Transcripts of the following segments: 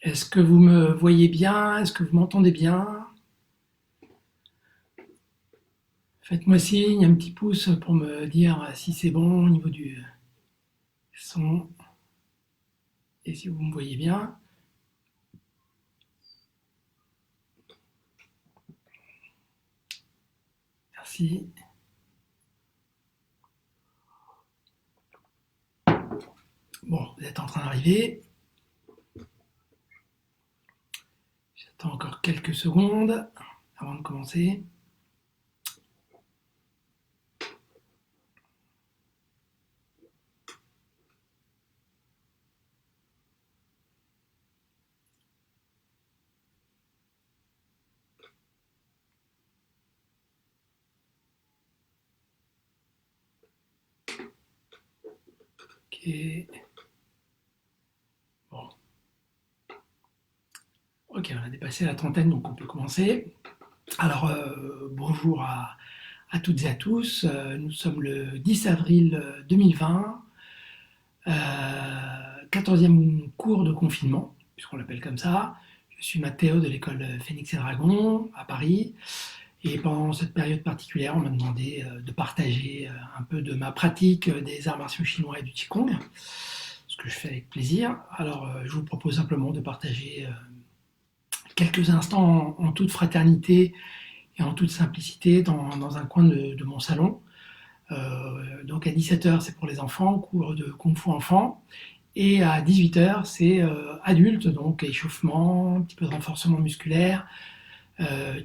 Est-ce que vous me voyez bien? Est-ce que vous m'entendez bien? Faites-moi signe, un petit pouce pour me dire si c'est bon au niveau du son et si vous me voyez bien. Merci. Bon, vous êtes en train d'arriver. J'attends encore quelques secondes avant de commencer. Ok. Bon. Ok, on a dépassé la trentaine, donc on peut commencer. Alors, bonjour à toutes et à tous. Nous sommes le 10 avril 2020, 14e cours de confinement, puisqu'on l'appelle comme ça. Je suis Mathéo de l'école Phénix et Dragon à Paris. Et pendant cette période particulière, on m'a demandé de partager un peu de ma pratique des arts martiaux chinois et du Qigong, ce que je fais avec plaisir. Alors, je vous propose simplement de partager quelques instants en toute fraternité et en toute simplicité dans un coin de mon salon. Donc à 17h, c'est pour les enfants, cours de Kung Fu enfant. Et à 18h, c'est adulte, donc échauffement, un petit peu de renforcement musculaire,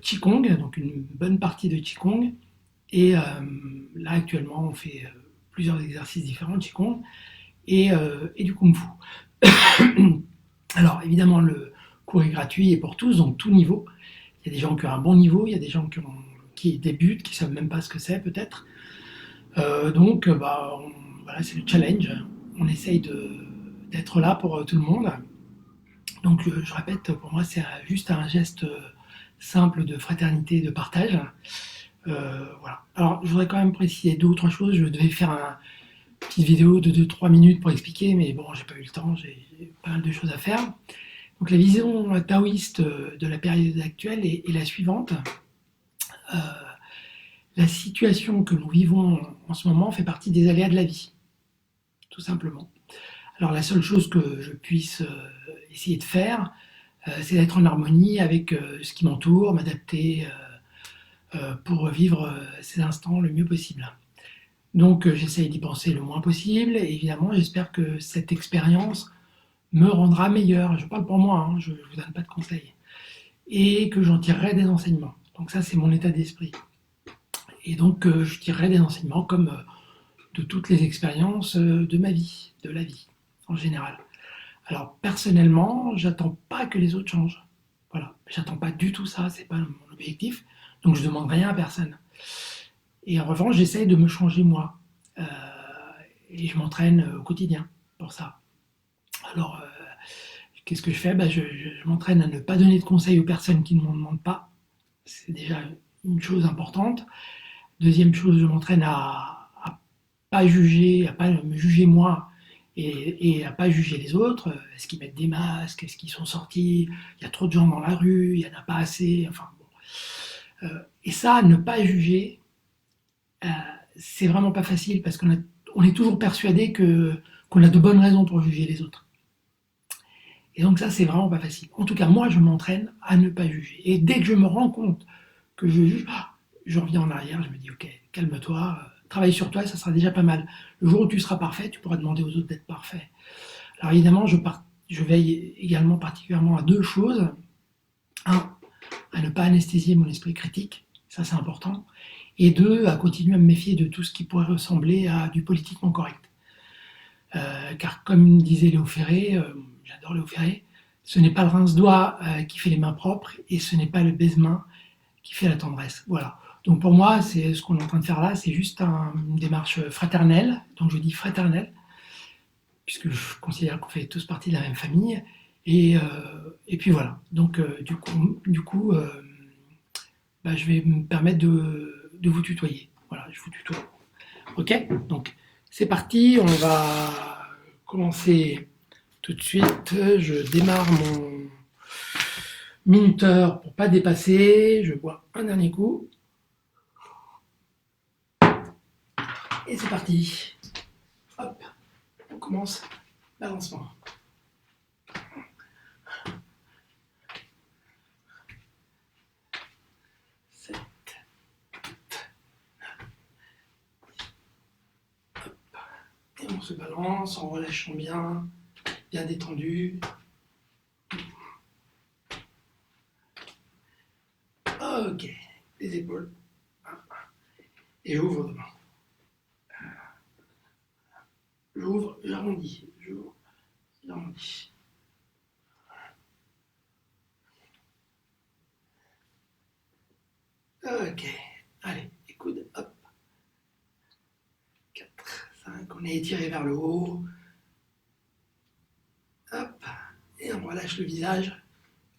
Qigong, donc une bonne partie de Qigong. Et là, actuellement, on fait plusieurs exercices différents de Qigong et du Kung Fu. Alors, évidemment, le cours est gratuit et pour tous, donc tout niveau. Il y a des gens qui ont un bon niveau, il y a des gens qui débutent, qui ne savent même pas ce que c'est peut-être. Voilà, c'est le challenge. On essaye d'être là pour tout le monde. Donc, je répète, pour moi, c'est juste un geste simple de fraternité, de partage. Voilà. Alors, je voudrais quand même préciser deux ou trois choses. Je devais faire une petite vidéo de 2-3 minutes pour expliquer, mais bon, j'ai pas eu le temps, j'ai pas mal de choses à faire. Donc, la vision taoïste de la période actuelle est la suivante. Euh, la situation que nous vivons en ce moment fait partie des aléas de la vie, tout simplement. Alors, la seule chose que je puisse essayer de faire, c'est d'être en harmonie avec ce qui m'entoure, m'adapter pour vivre ces instants le mieux possible. Donc j'essaye d'y penser le moins possible et évidemment j'espère que cette expérience me rendra meilleur. Je parle pour moi, hein, je ne vous donne pas de conseils. Et que j'en tirerai des enseignements. Donc ça c'est mon état d'esprit. Et donc je tirerai des enseignements comme de toutes les expériences de ma vie, de la vie en général. Alors personnellement, j'attends pas que les autres changent. Voilà, j'attends pas du tout ça, c'est pas mon objectif. Donc je demande rien à personne. Et en revanche, j'essaye de me changer moi. Euh, et je m'entraîne au quotidien pour ça. Alors, qu'est-ce que je fais? Je m'entraîne à ne pas donner de conseils aux personnes qui ne m'en demandent pas. C'est déjà une chose importante. Deuxième chose, je m'entraîne à pas juger, à pas me juger moi et à pas juger les autres. Est-ce qu'ils mettent des masques? Est-ce qu'ils sont sortis? Il y a trop de gens dans la rue, il n'y en a pas assez. Enfin bon. Et ça, ne pas juger, euh, c'est vraiment pas facile parce on est toujours persuadé qu'on a de bonnes raisons pour juger les autres. Et donc ça, c'est vraiment pas facile. En tout cas, moi, je m'entraîne à ne pas juger. Et dès que je me rends compte que je juge, je reviens en arrière, je me dis, ok, calme-toi, travaille sur toi, ça sera déjà pas mal. Le jour où tu seras parfait, tu pourras demander aux autres d'être parfaits. Alors évidemment, je veille également particulièrement à deux choses. Un, à ne pas anesthésier mon esprit critique, ça c'est important. Et deux, à continuer à me méfier de tout ce qui pourrait ressembler à du politiquement correct. Car comme disait Léo Ferré, j'adore Léo Ferré, ce n'est pas le rince-doigt qui fait les mains propres et ce n'est pas le baise-main qui fait la tendresse. Voilà. Donc pour moi, c'est ce qu'on est en train de faire là, c'est juste une démarche fraternelle, donc je dis fraternelle, puisque je considère qu'on fait tous partie de la même famille. Et puis voilà. Donc du coup bah, je vais me permettre de vous tutoyer. Voilà, je vous tutoie. Ok. Donc c'est parti. On va commencer tout de suite. Je démarre mon minuteur pour pas dépasser. Je bois un dernier coup. Et c'est parti. Hop. On commence l'avancement. 7. Et on se balance en relâchant bien, bien détendu. Ok, les épaules. Et j'ouvre devant. J'ouvre, j'arrondis. J'ouvre, j'arrondis. Ok, allez, les coudes, hop. 4, 5, on est étiré vers le haut. Hop, et on relâche le visage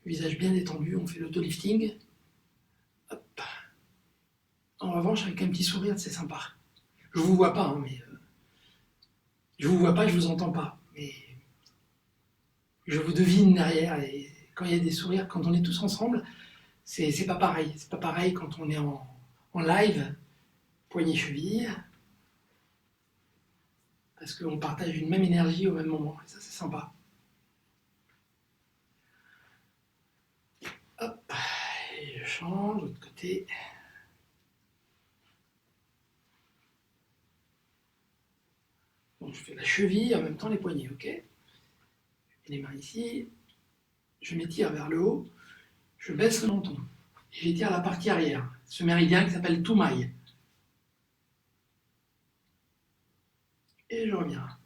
bien détendu, on fait l'autolifting. Hop. En revanche, avec un petit sourire, c'est sympa. Je vous vois pas, hein, mais je vous vois pas, je vous entends pas. Mais je vous devine derrière. Et quand il y a des sourires, quand on est tous ensemble, c'est pas pareil. C'est pas pareil quand on est en live, poignet cheville, parce qu'on partage une même énergie au même moment. Et ça, c'est sympa. Hop, et je change de l'autre côté. Donc je fais la cheville en même temps les poignets, ok? Et les mains ici, je m'étire vers le haut, je baisse le menton. Et j'étire la partie arrière, ce méridien qui s'appelle Toumaï. Et je reviens.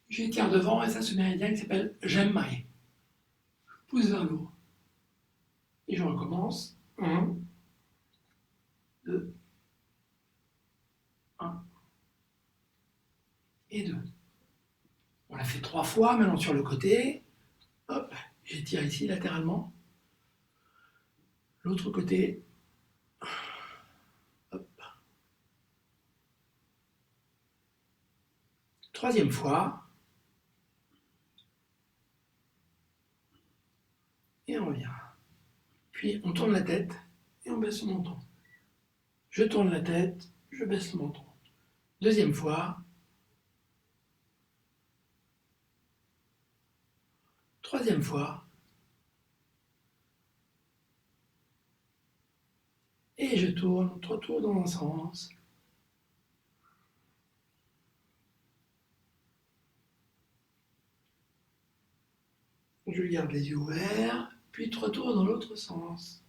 J'étire devant et ça, ce méridien qui s'appelle Jemmai. Je pousse vers le haut. Et je recommence. 1, 2, 1 et 2. On l'a fait 3 fois, maintenant sur le côté. Hop, j'étire ici latéralement. L'autre côté. Hop. Troisième fois. Et on revient. Puis on tourne la tête et on baisse le menton. Je tourne la tête, je baisse le menton. Deuxième fois. Troisième fois. Et je tourne, 3 tours dans un sens. Je garde les yeux ouverts, puis 3 tours dans l'autre sens.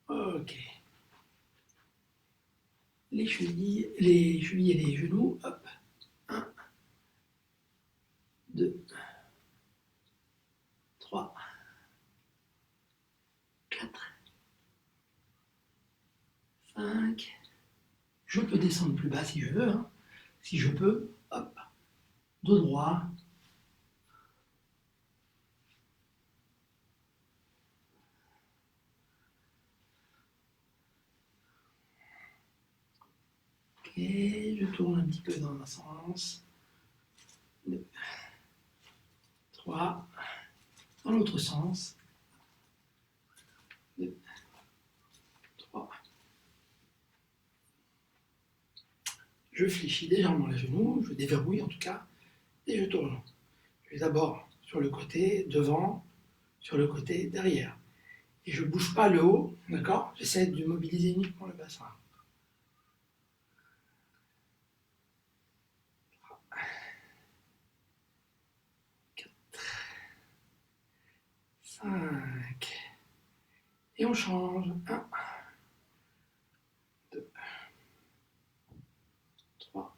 Ok. Les chevilles et les genoux, hop. 1, 2, 3, 4, 5. Je peux descendre plus bas si je veux. Hein. Si je peux, hop. Dos droit. Ok, je tourne un petit peu dans un sens. 2, 3. Dans l'autre sens. 2, 3. Je fléchis légèrement les genoux, je déverrouille en tout cas, et je tourne. Je vais d'abord sur le côté devant, sur le côté derrière. Et je ne bouge pas le haut, d'accord? J'essaie de mobiliser uniquement le bassin. 4, 5. Et on change. 1, 2, 3,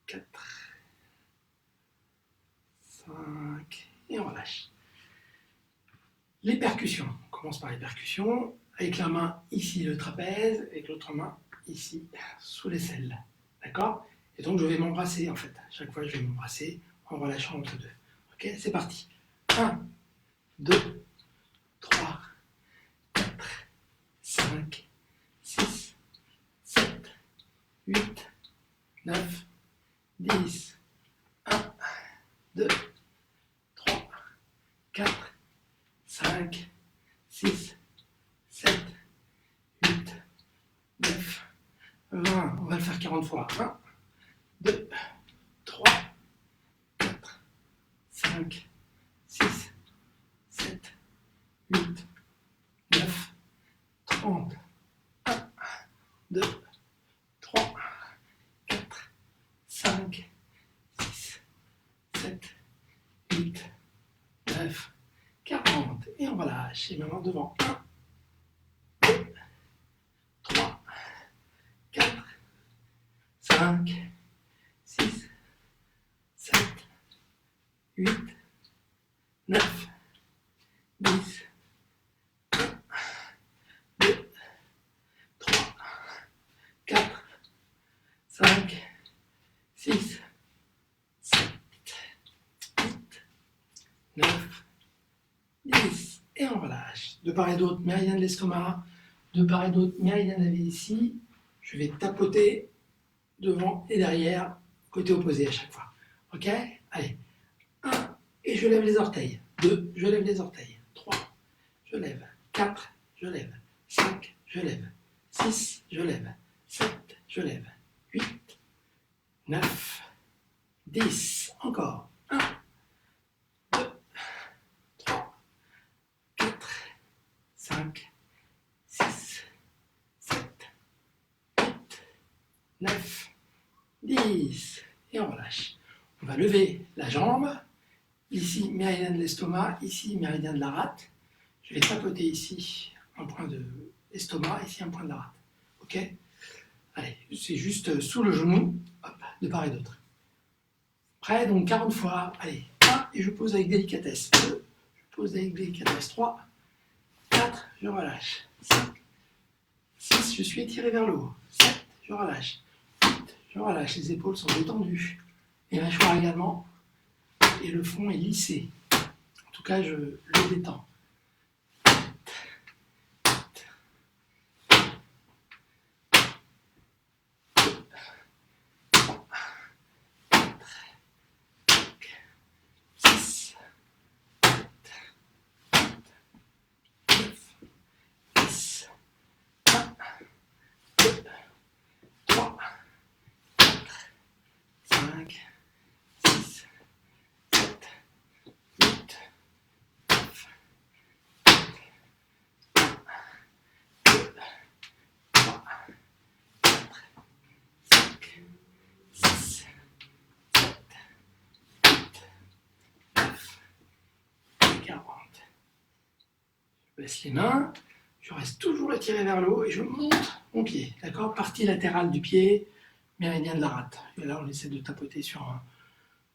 4, 5. Et on relâche. Les percussions. commence par les percussions. Avec la main ici le trapèze, avec l'autre main ici sous l'aisselle. D'accord? Et donc je vais m'embrasser en fait. Chaque fois je vais m'embrasser en relâchant entre deux. Ok? C'est parti. 1, 2, 3, 4, 5, 6, 7, 8, 9, 10. 1, 2, 3, 4, 5, 6, 7, 8, 9, 20. On va le faire 40 fois. 1, 2, 3, 4, 5, 6, 7, 8, 9, 30. 1, 2, 3, 4, 5, 6, 7, 8, 9, 40. Et on relâche. Et maintenant devant. 1, 2, 3, 4, 5, 6, 7, 8, 9, 10, 1, 2, 3, 4, 5, 6, 7, 8, 9, 10. Et on relâche. De part et d'autre, méridien de l'estomac. De part et d'autre, méridien de la vessie. Je vais tapoter devant et derrière, côté opposé à chaque fois. Ok? Allez. 1, et je lève les orteils. 2, je lève les orteils. 3, je lève. 4, je lève. 5, je lève. 6, je lève. 7, je lève. 8, 9, 10. Encore. 1, 2, 3, 4, 5, 6, 7, 8, 9, 10. Et on relâche. On va lever la jambe. Ici, méridien de l'estomac. Ici, méridien de la rate. Je vais tapoter ici un point de l'estomac. Ici, un point de la rate. Ok? Allez, c'est juste sous le genou, hop, de part et d'autre. Prêt? Donc 40 fois. Allez, 1, et je pose avec délicatesse. 2, je pose avec délicatesse. 3, 4, je relâche. 5, 6, je suis étiré vers le haut. 7, je relâche. 8, je relâche. Les épaules sont détendues. Les mâchoires également. Et le front est lissé. En tout cas, je le détends. 6, 9, 10, 1, 2, 3, 4, 5, 6, 7, 8, 9, 2, 3, 4, 5, 6, 7, 8, 9, 40. Je baisse les mains, je reste toujours étiré vers le haut et je monte mon pied. D'accord? Partie latérale du pied, méridien de la rate. Et là, on essaie de tapoter sur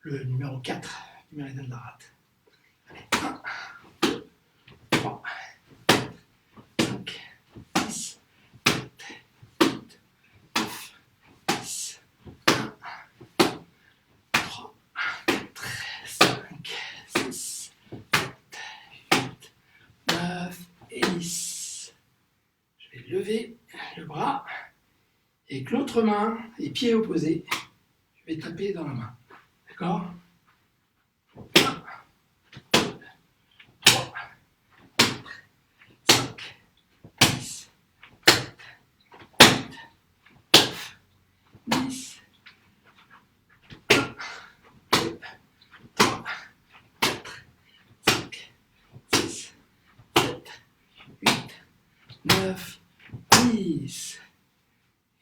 le numéro 4 du méridien de la rate. Allez, 1, 2, 3, 4, 5, 6, 7, 8, 9, 10, 1, 3, 4, 5, 6, 7, 8, 9 et 10. Je vais lever le bras et avec l'autre main, les pieds opposés, je vais taper dans la main. D'accord? 1, 2, 3, 4, 5, 6, 7, 8, 9, 10. 1, 2, 3, 4, 5, 6, 7, 8, 9, 10.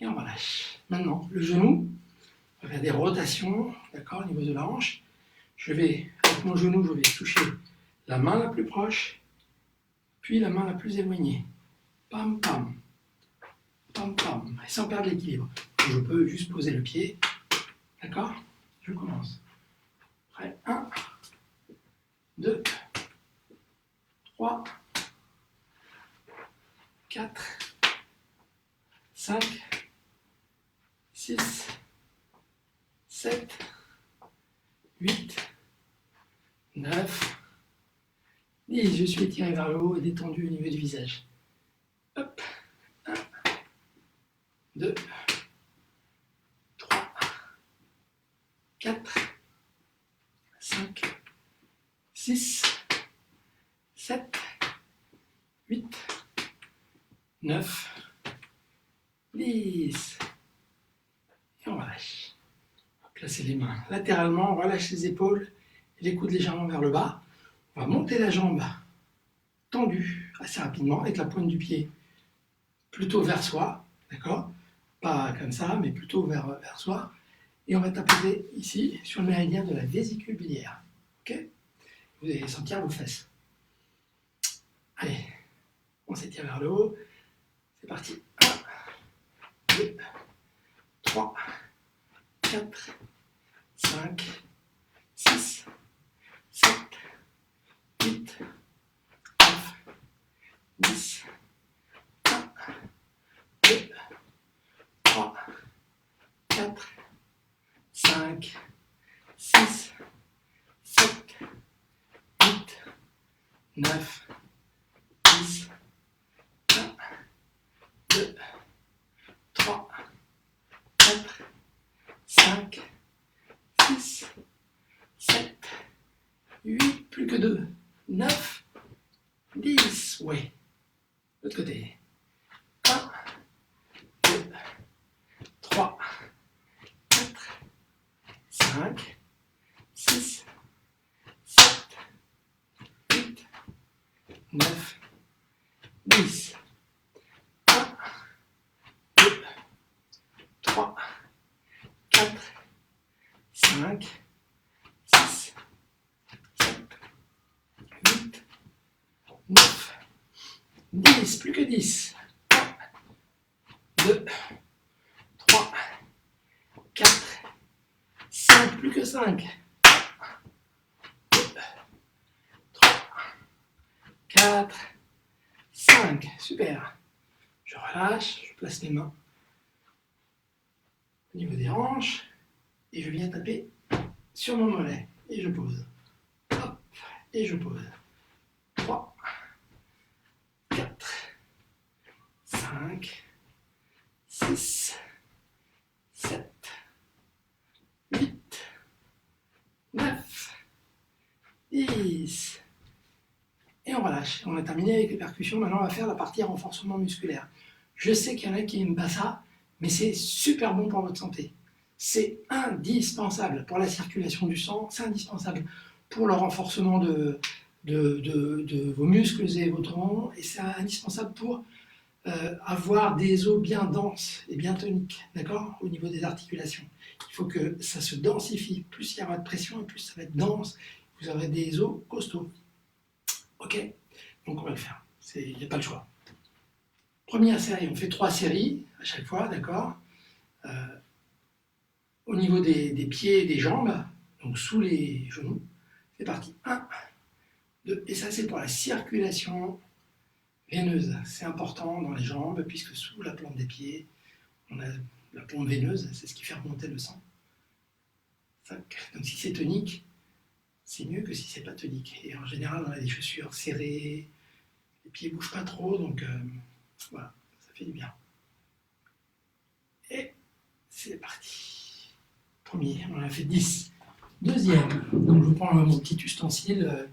Et on relâche. Maintenant, le genou, on va faire des rotations, d'accord, au niveau de la hanche. Je vais, avec mon genou, je vais toucher la main la plus proche, puis la main la plus éloignée. Pam, pam, pam, pam, et sans perdre l'équilibre. Je peux juste poser le pied, d'accord? Je commence. Prêt? 1, 2, 3, 4, 5, 6, 7, 8, 9, 10. Je suis étiré vers le haut et détendu au niveau du visage. Hop. 1, 2, 3, 4, 5, 6, 7, 8, 9, 10. Et on relâche. Placez les mains latéralement, on relâche les épaules et les coudes légèrement vers le bas. On va monter la jambe tendue assez rapidement avec la pointe du pied plutôt vers soi, d'accord? Pas comme ça, mais plutôt vers soi. Et on va taper ici sur le méridien de la vésicule biliaire. Ok? Vous allez sentir vos fesses. Allez, on s'étire vers le haut. C'est parti. 1, 2, 3, 4, 5, 6, 7, 8, 9, 10, 1, 2, 3, 4, 5, 6, 7, 8, 9, 10, 1, 2, 3, 4, 5, 6, 7, 8, plus que 2, 9, 10, ouais. L'autre côté. 1, 2, 3, 4, 5, 6, 7, 8, 9, 10. 1, 2, 3, 4, 5, 6, 7, 8, 9, 10, plus que 10. 1, 2, 3, 4, 5, plus que 5. 2, 3, 4, 5. Super. Je relâche, je place mes mains au niveau des hanches et je viens taper sur mon mollet et je pose. Hop, et je pose. 3, 4, 5, 6, 7, 8, 9, 10. Et on relâche. On a terminé avec les percussions. Maintenant, on va faire la partie renforcement musculaire. Je sais qu'il y en a qui n'aiment pas ça, mais c'est super bon pour votre santé. C'est indispensable pour la circulation du sang, c'est indispensable pour le renforcement de vos muscles et vos tendons, et c'est indispensable pour avoir des os bien denses et bien toniques, d'accord, au niveau des articulations. Il faut que ça se densifie. Plus il y aura de pression, et plus ça va être dense. Vous aurez des os costauds. Ok? Donc on va le faire. Il n'y a pas le choix. Première série, on fait 3 séries à chaque fois, d'accord? Au niveau des pieds et des jambes, donc sous les genoux. C'est parti. 1, 2, et ça c'est pour la circulation veineuse. C'est important dans les jambes, puisque sous la plante des pieds, on a la pompe veineuse, c'est ce qui fait remonter le sang. 5. Donc si c'est tonique, c'est mieux que si c'est pas tonique. Et en général, on a des chaussures serrées, les pieds ne bougent pas trop, donc voilà, ça fait du bien. Et c'est parti. Premier, on en a fait 10. Deuxième, donc je prends mon petit ustensile.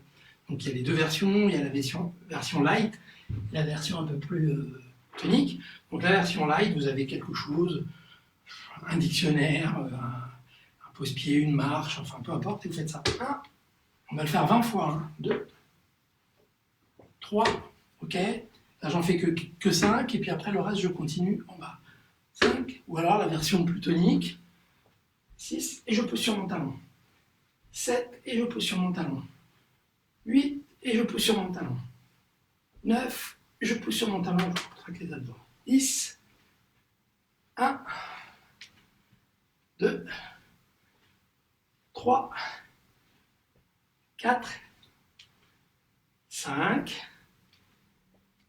Donc il y a les deux versions, il y a la version light et la version un peu plus tonique. Donc la version light, vous avez quelque chose, un dictionnaire, un pose-pied, une marche, enfin peu importe, et vous faites ça. 1, on va le faire 20 fois. 2, 3, ok. Là j'en fais que 5, et puis après le reste je continue en bas. 5, ou alors la version plus tonique. 6, et je pose sur mon talon. 7, et je pose sur mon talon. 8, et je pousse sur mon talon. 9, je pousse sur mon talon, je contracte les abdos. 10, 1, 2, 3, 4, 5,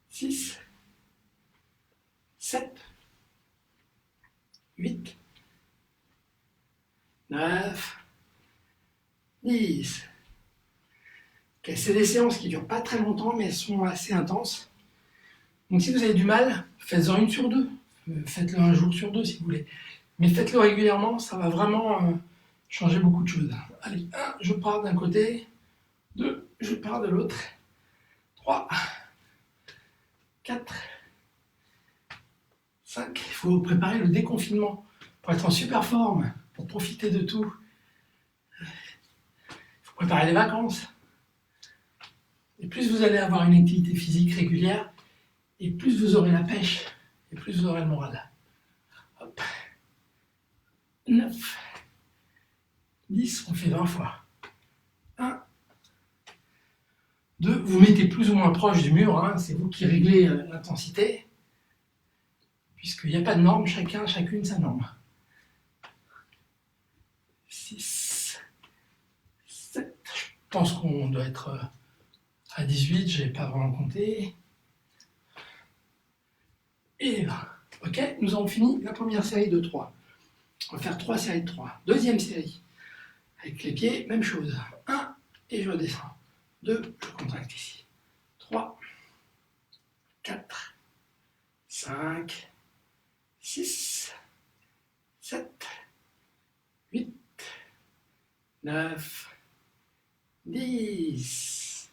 6, 7, 8, 9, 10. Okay, c'est des séances qui ne durent pas très longtemps, mais elles sont assez intenses. Donc si vous avez du mal, faites-en une sur deux. Faites-le un jour sur deux si vous voulez. Mais faites-le régulièrement, ça va vraiment changer beaucoup de choses. Allez, 1, je pars d'un côté. 2, je pars de l'autre. 3, 4, 5. Il faut préparer le déconfinement pour être en super forme, pour profiter de tout. Il faut préparer les vacances. Et plus vous allez avoir une activité physique régulière, et plus vous aurez la pêche, et plus vous aurez le moral. Hop. 9, 10, on fait 20 fois. 1, 2, vous mettez plus ou moins proche du mur, hein, c'est vous qui réglez l'intensité, puisqu'il n'y a pas de norme, chacune sa norme. 6, 7, je pense qu'on doit être à 18, je n'ai pas vraiment compté. Et 20. Ok, nous avons fini la première série de 3. On va faire 3 séries de 3. Deuxième série, avec les pieds, même chose. 1, et je redescends. 2, je contracte ici. 3, 4, 5, 6, 7, 8, 9, 10.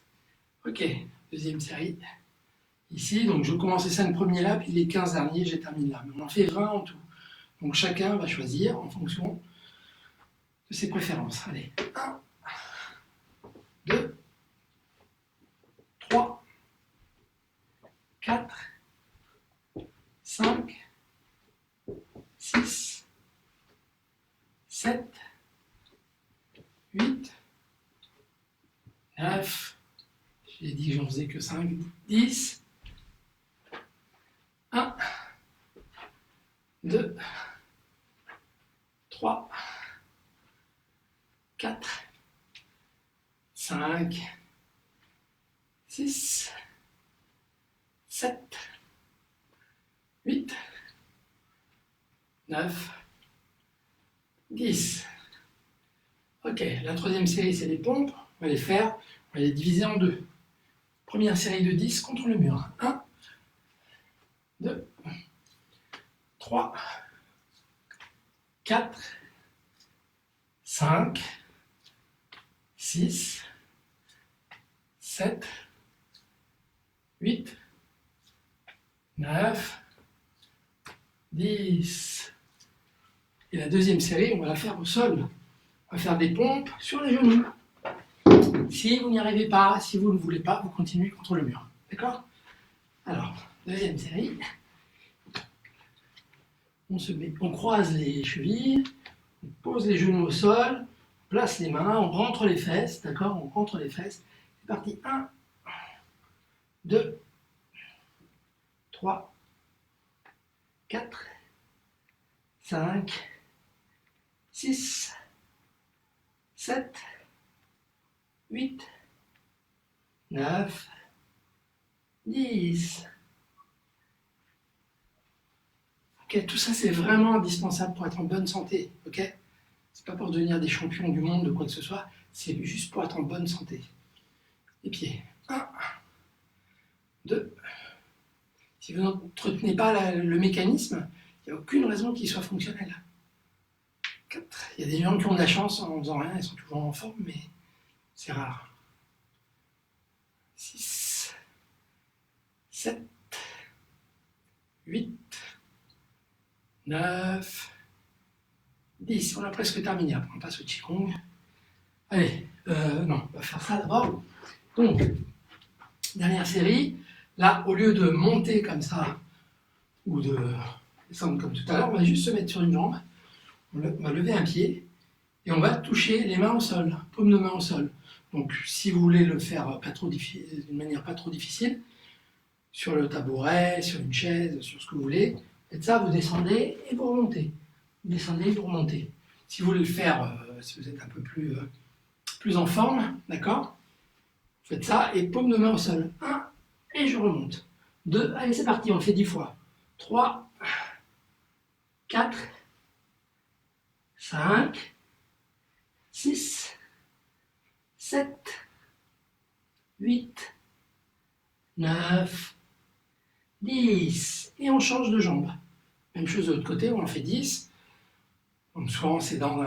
Ok, deuxième série. Ici, donc je commence les 5 premiers là, puis les 15 derniers, j'ai terminé là. Mais on en fait 20 en tout. Donc chacun va choisir en fonction de ses préférences. Allez, 1, 2, 3, 4, 5, 6, 7, 8, 9, j'ai dit que j'en faisais que 5, 10, 1, 2, 3, 4, 5, 6, 7, 8, 9, 10. Ok, la troisième série, c'est les pompes. On va les faire, on va les diviser en deux. Première série de 10 contre le mur. 1, 2, 3, 4, 5, 6, 7, 8, 9, 10. Et la deuxième série, on va la faire au sol. On va faire des pompes sur les genoux. Si vous n'y arrivez pas, si vous ne voulez pas, vous continuez contre le mur. D'accord? Alors, deuxième série. On croise les chevilles, on pose les genoux au sol, on place les mains, on rentre les fesses, d'accord? On rentre les fesses. C'est parti. 1, 2, 3, 4, 5, 6, 7, 8, 9, 10. Ok, tout ça c'est vraiment indispensable pour être en bonne santé. Ok, c'est pas pour devenir des champions du monde de quoi que ce soit, c'est juste pour être en bonne santé. Les pieds. 1, 2. Si vous n'entretenez pas le mécanisme, il n'y a aucune raison qu'il soit fonctionnel. 4. Il y a des gens qui ont de la chance en faisant rien, ils sont toujours en forme, mais c'est rare. 6, 7, 8, 9, 10. On a presque terminé. Après, on passe au Qigong. Allez, non, on va faire ça d'abord. Donc, dernière série. Là, au lieu de monter comme ça, ou de descendre comme tout à l'heure, on va juste se mettre sur une jambe. On va lever un pied et on va toucher les mains au sol, paume de main au sol. Donc, si vous voulez le faire d'une manière pas trop difficile, sur le tabouret, sur une chaise, sur ce que vous voulez, faites ça, vous descendez et vous remontez. Vous descendez et vous remontez. Si vous voulez le faire, si vous êtes un peu plus en forme, d'accord? Faites ça et paume de main au sol. 1, et je remonte. 2, allez c'est parti, on le fait 10 fois. 3, 4, 5, 6, 7, 8, 9, 10. Et on change de jambe. Même chose de l'autre côté, on en fait 10. Donc soit on s'étend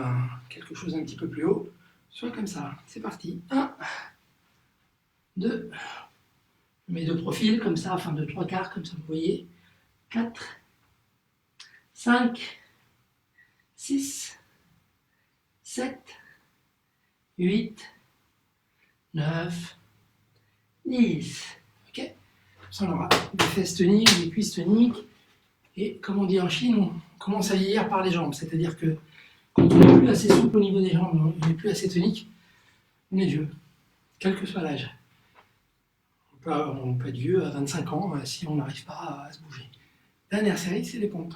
quelque chose un petit peu plus haut, soit comme ça. C'est parti. 1, 2, je mets de profil comme ça, enfin de 3/4, comme ça vous voyez. 4, 5, 6, 7, 8, 9, 10. Ok. Ça, on aura des fesses toniques, des cuisses toniques. Et comme on dit en Chine, on commence à vieillir par les jambes. C'est-à-dire que quand on n'est plus assez souple au niveau des jambes, on n'est plus assez tonique, on est vieux, quel que soit l'âge. On peut être vieux à 25 ans si on n'arrive pas à se bouger. Dernière série, c'est les pompes.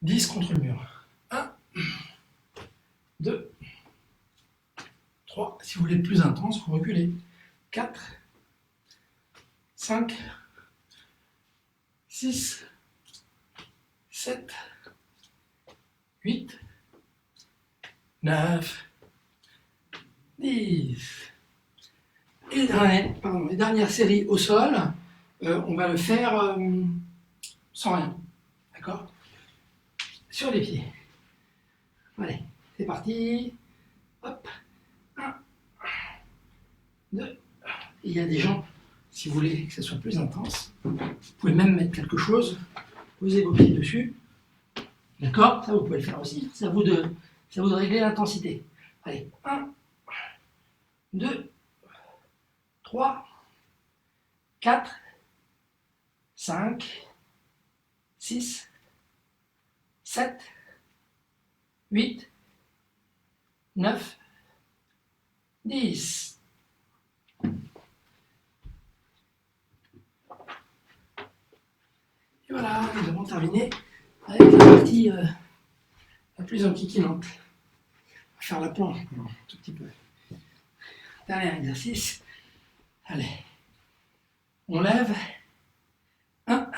10 contre le mur. 1, 2, 3. Si vous voulez être plus intense, vous reculez. 4, 5, 6, 7, 8, 9, 10. Et les dernières séries au sol, on va le faire sans rien. D'accord? Sur les pieds. Allez, c'est parti. Hop. 1, 2. Il y a des gens, si vous voulez que ça soit plus intense, vous pouvez même mettre quelque chose, posez vos pieds dessus. D'accord? Ça, vous pouvez le faire aussi. C'est à vous de régler l'intensité. Allez, 1, 2, 3, 4, 5, 6, 7, 8, 9, 10. Et voilà, nous avons terminé avec la partie la plus enquiquinante. On va faire la planche un tout petit peu. Dernier exercice. Allez. On lève. 1,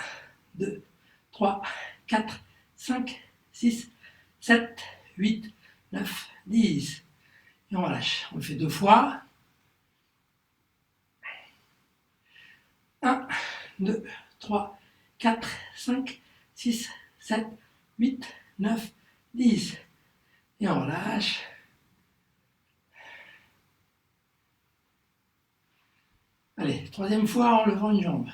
2, 3, 4, 5, 6, 7, 8, 9, 10. Et on relâche. On le fait 2 fois. 1, 2, 3, 4, 5, 6, 7, 8, 9, 10. Et on relâche. Allez, 3e fois en levant une jambe.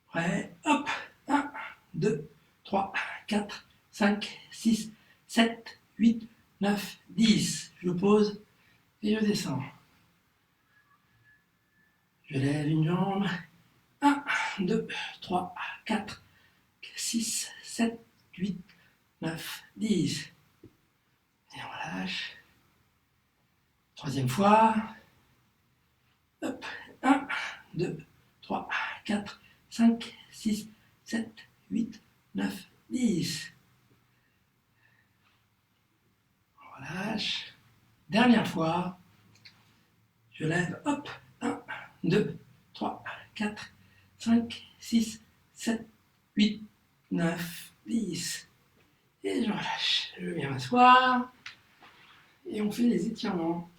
Prêt, hop, 1, 2, 3, 4, 5, 6, 7, 8, 9, 10. Je pose et je descends. Je lève une jambe. 1, 2, 3, 4, 6, 7, 8, 9, 10. Et on relâche. 3e fois. Hop, 1, 2, 3, 4, 5, 6, 7, 8, 9, 10. On relâche. Dernière fois. Je lève, hop, 1, 2, 3, 4, 5, 6, 7, 8, 9, 10. Et je relâche. Je viens m'asseoir. Et on fait les étirements.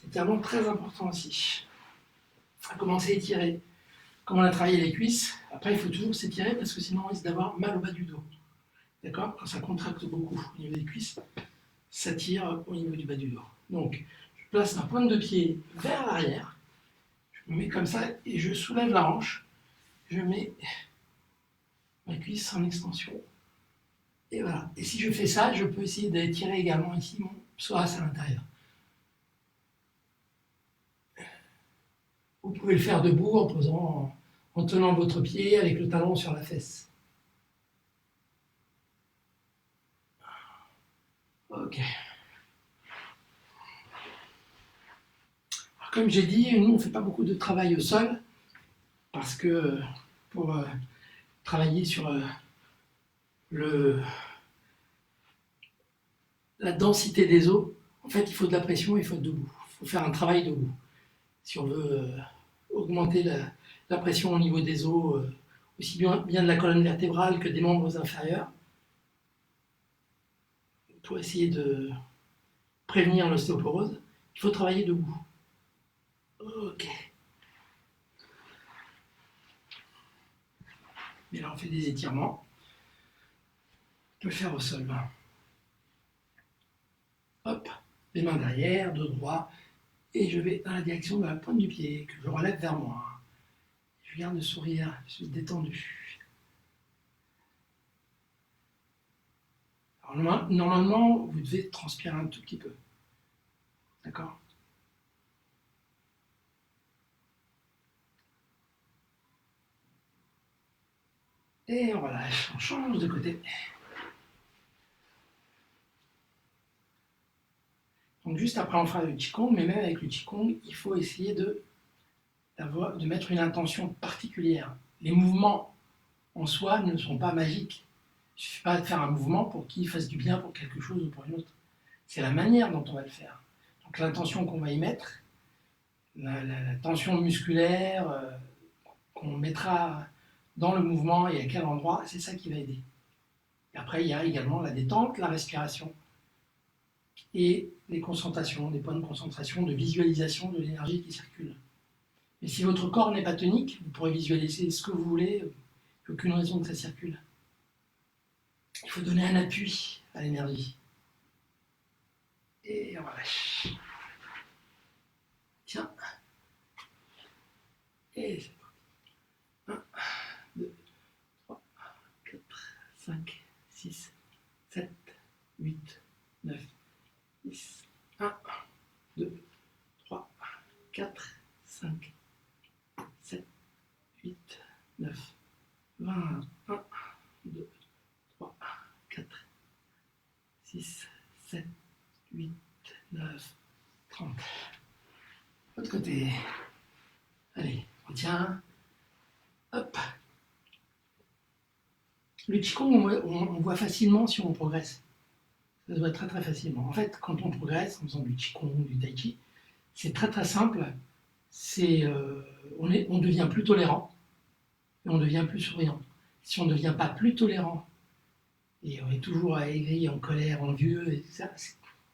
Étirements très important aussi. On va commencer à étirer. Comme on a travaillé les cuisses, après il faut toujours s'étirer parce que sinon on risque d'avoir mal au bas du dos. D'accord? Quand ça contracte beaucoup au niveau des cuisses, ça tire au niveau du bas du dos. Donc, je place ma pointe de pied vers l'arrière. Je me mets comme ça et je soulève la hanche. Je mets ma cuisse en extension. Et voilà. Et si je fais ça, je peux essayer d'étirer également ici mon psoas à l'intérieur. Vous pouvez le faire debout en tenant votre pied avec le talon sur la fesse. Ok. Alors, comme j'ai dit, nous on ne fait pas beaucoup de travail au sol parce que pour travailler sur la densité des os, en fait il faut de la pression, il faut être debout. Il faut faire un travail debout. Si on veut augmenter la pression au niveau des os, aussi bien de la colonne vertébrale que des membres inférieurs, pour essayer de prévenir l'ostéoporose. Il faut travailler debout. Ok. Et là, on fait des étirements. On peut le faire au sol. Hop, les mains derrière, dos droit, et je vais dans la direction de la pointe du pied, que je relève vers moi. Je garde le sourire, je suis détendu. Alors, normalement, vous devez transpirer un tout petit peu. D'accord? Et on relâche, on change de côté. Donc juste après on fera le Qigong, mais même avec le Qigong, il faut essayer de mettre une intention particulière. Les mouvements en soi ne sont pas magiques. Il ne suffit pas de faire un mouvement pour qu'il fasse du bien pour quelque chose ou pour une autre. C'est la manière dont on va le faire. Donc l'intention qu'on va y mettre, la tension musculaire qu'on mettra dans le mouvement et à quel endroit, c'est ça qui va aider. Et après, il y a également la détente, la respiration et les concentrations, des points de concentration, de visualisation de l'énergie qui circule. Mais si votre corps n'est pas tonique, vous pourrez visualiser ce que vous voulez, il n'y a aucune raison que ça circule. Il faut donner un appui à l'énergie. Et on relâche. Tiens. Et c'est parti. 1, 2, 3, 4, 5, 6, 7, 8, 9, 10. 1, 2, 3, 4, 5, 7, 8, 9, 20. 1, 2, 3, 4, 6, 7, 8, 9, 30. L'autre côté. Allez, on tient. Hop. Le Qigong, on voit facilement si on progresse. Ça se voit très très facilement. En fait, quand on progresse en faisant du Qigong, du Tai Chi, c'est très très simple. On devient plus tolérant et on devient plus souriant. Si on ne devient pas plus tolérant et on est toujours aigri, en colère, envieux, et ça,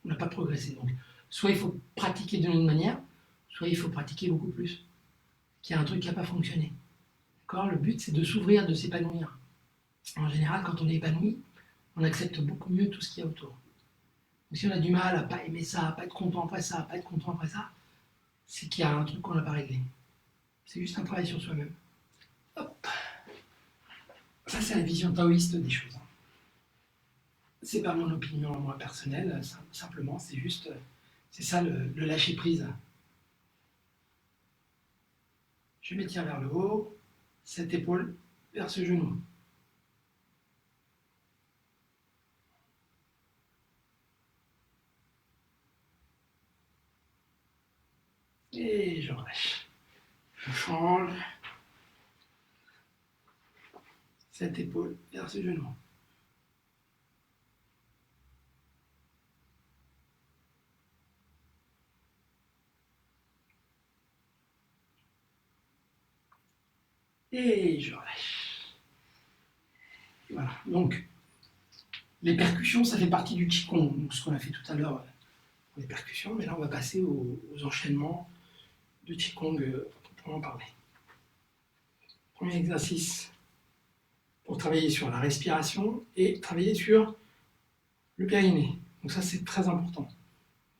on n'a pas progressé. Donc, soit il faut pratiquer d'une manière, soit il faut pratiquer beaucoup plus. Qu'il y a un truc qui n'a pas fonctionné. D'accord? Le but, c'est de s'ouvrir, de s'épanouir. En général, quand on est épanoui, on accepte beaucoup mieux tout ce qu'il y a autour. Donc, si on a du mal à ne pas aimer ça, à ne pas être content après ça, à ne pas être content après ça, c'est qu'il y a un truc qu'on n'a pas réglé. C'est juste un travail sur soi-même. Hop. Ça, c'est la vision taoïste des choses. C'est pas mon opinion à moi personnelle, simplement, c'est ça le lâcher prise. Je m'étire vers le haut, cette épaule vers ce genou. Et je relâche. Je change cette épaule vers ce genou. Et je relâche. Voilà. Donc, les percussions, ça fait partie du Qigong. Donc, ce qu'on a fait tout à l'heure pour les percussions. Mais là, on va passer aux enchaînements de Qigong pour en parler. Premier exercice pour travailler sur la respiration et travailler sur le périnée. Donc ça, c'est très important.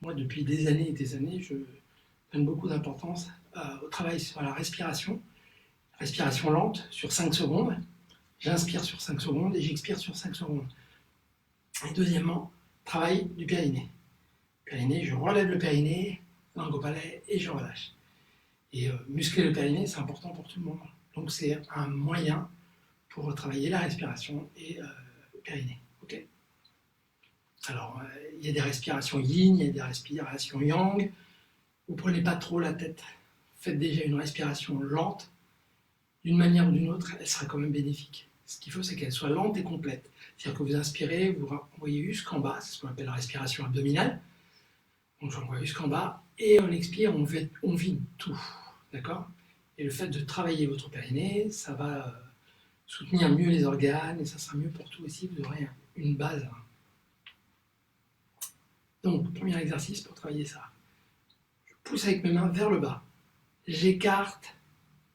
Moi, depuis des années et des années, je donne beaucoup d'importance au travail sur la respiration. Respiration lente sur 5 secondes. J'inspire sur 5 secondes et j'expire sur 5 secondes. Et deuxièmement, travail du périnée. Périnée, je relève le périnée, langue au palais et je relâche. Et muscler le périnée, c'est important pour tout le monde. Donc c'est un moyen pour travailler la respiration et le périnée. Okay. Alors, il y a des respirations yin, il y a des respirations yang. Vous ne prenez pas trop la tête. Faites déjà une respiration lente. D'une manière ou d'une autre, elle sera quand même bénéfique. Ce qu'il faut, c'est qu'elle soit lente et complète. C'est-à-dire que vous inspirez, vous envoyez jusqu'en bas, c'est ce qu'on appelle la respiration abdominale. Donc j'envoie jusqu'en bas, et on expire, on vide tout. D'accord? Et le fait de travailler votre périnée, ça va soutenir mieux les organes, et ça sera mieux pour tout aussi, vous aurez une base. Donc, premier exercice pour travailler ça. Je pousse avec mes mains vers le bas. J'écarte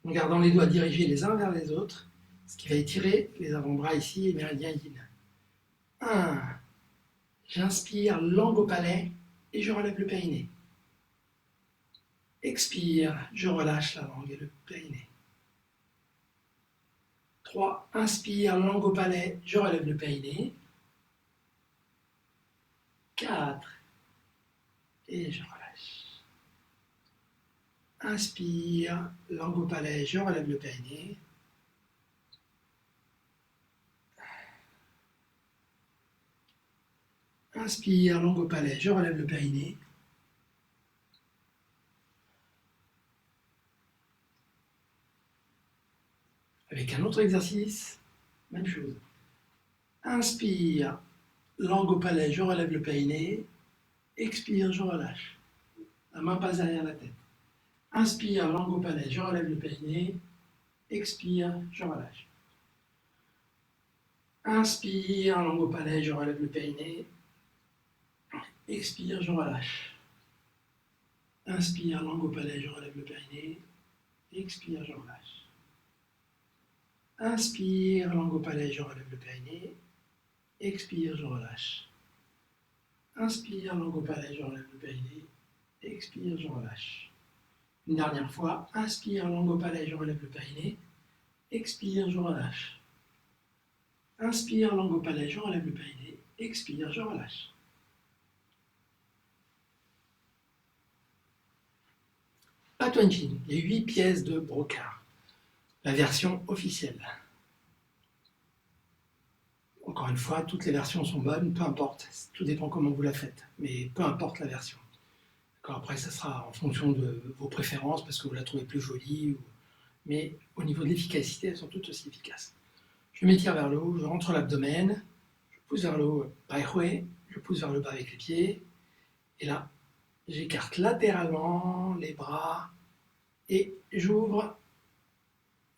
en gardant les doigts dirigés les uns vers les autres, ce qui va étirer les avant-bras ici et méridien yin. 1. J'inspire, langue au palais, et je relève le périnée. Expire, je relâche la langue et le périnée. 3. Inspire, langue au palais, je relève le périnée. 4. Et je relâche. Inspire, langue au palais, je relève le périnée. Inspire, langue au palais, je relève le périnée. Avec un autre exercice, même chose. Inspire, langue au palais, je relève le périnée. Expire, je relâche. La main passe derrière la tête. Inspire, langue au palais, je relève le périnée. Expire, je relâche. Inspire, langue au palais, je relève le périnée. Expire, je relâche. Inspire, langue au palais, je relève le périnée. Expire, je relâche. Inspire, langue au palais, je relève le périnée. Expire, je relâche. Inspire, langue au palais, je relève le périnée. Expire, je relâche. Une dernière fois. Inspire, langue au palais, je relève le périnée. Expire, je relâche. Inspire, langue au palais, je relève le périnée. Expire, je relâche. Patouanchin, les 8 pièces de brocart. La version officielle. Encore une fois, toutes les versions sont bonnes, peu importe. Tout dépend comment vous la faites, mais peu importe la version. Après, ça sera en fonction de vos préférences, parce que vous la trouvez plus jolie. Mais au niveau de l'efficacité, elles sont toutes aussi efficaces. Je m'étire vers le haut, je rentre l'abdomen, je pousse vers le haut, baihui, je pousse vers le bas avec les pieds. Et là, j'écarte latéralement les bras et j'ouvre